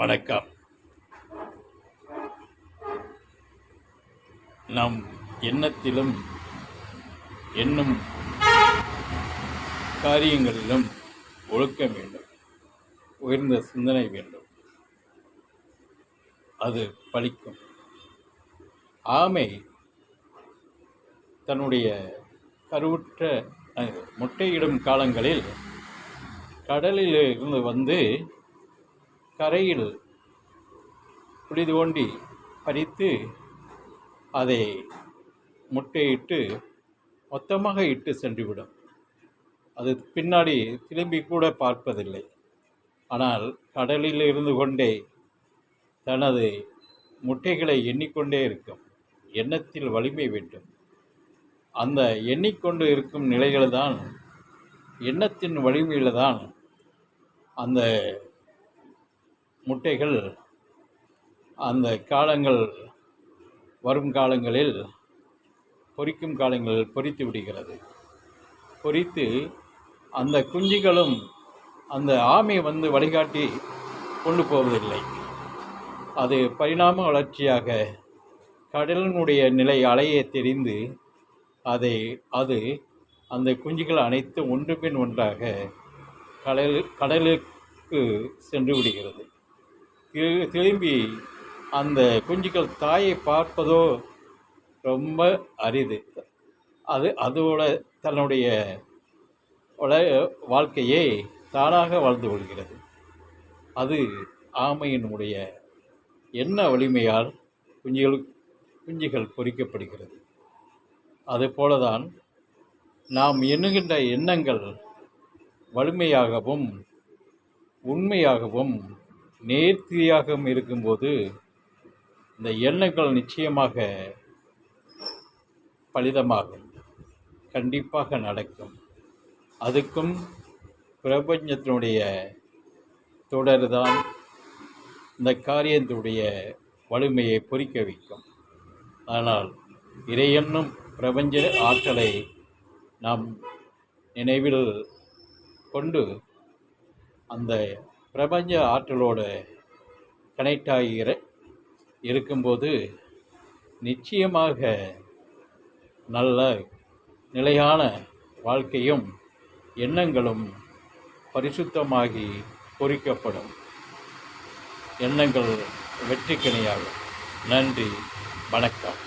வணக்கம். நம் எண்ணத்திலும் எண்ணும் காரியங்களிலும் ஒழுக்கம் வேண்டும், உயர்ந்த சிந்தனை வேண்டும். அது பலிக்கும். ஆமை தன்னுடைய கருவுற்ற முட்டையிடும் காலங்களில் கடலில் இருந்து வந்து கரையில் குழி தோண்டி பறித்து அதை முட்டையிட்டு மொத்தமாக இட்டு சென்றுவிடும். அது பின்னாடி திரும்பி கூட பார்ப்பதில்லை. ஆனால் கடலில் இருந்து கொண்டே தனது முட்டைகளை எண்ணிக்கொண்டே இருக்கும். எண்ணத்தில் வலிமை வேண்டும். அந்த எண்ணிக்கொண்டு இருக்கும் நிலைகள்தான், எண்ணத்தின் வலிமையில் தான் அந்த முட்டைகள் அந்த காலங்கள் வரும் காலங்களில் பொரிக்கும் காலங்களில் பொரித்து விடுகிறது. பொரித்து அந்த குஞ்சுகளும் அந்த ஆமை வந்து வழிகாட்டி கொண்டு போவதில்லை. அது பரிணாம வளர்ச்சியாக கடலினுடைய நிலை அலையை தெரிந்து அது அந்த குஞ்சுகள் அனைத்தும் ஒன்று பின் ஒன்றாக கடலுக்கு சென்று விடுகிறது. திரும்பி அந்த குஞ்சுகள் தாயை பார்ப்பதோ ரொம்ப அரிது. அதோட தன்னுடைய வாழ்க்கையை தானாக வாழ்ந்து கொள்கிறது. அது ஆமையினுடைய எண்ண வலிமையால் குஞ்சுகள் பொரிக்கப்படுகிறது. அதுபோலதான் நாம் எண்ணுகின்ற எண்ணங்கள் வலிமையாகவும் உண்மையாகவும் நேர்த்தியாகவும் இருக்கும்போது இந்த எண்ணங்கள் நிச்சயமாக பலிதமாகும், கண்டிப்பாக நடக்கும். அதுக்கும் பிரபஞ்சத்தினுடைய தொடர்தான் இந்த காரியத்தினுடைய வலிமையை பொறிக்க வைக்கும். ஆனால் இறையென்னும் பிரபஞ்ச ஆற்றலை நாம் நினைவில் கொண்டு அந்த பிரபஞ்ச ஆற்றலோடு கனெக்ட் ஆகிற இருக்கும்போது நிச்சயமாக நல்ல நிலையான வாழ்க்கையும் எண்ணங்களும் பரிசுத்தமாகி பொறிக்கப்படும். எண்ணங்கள் வெற்றிக்கனியாகும். நன்றி, வணக்கம்.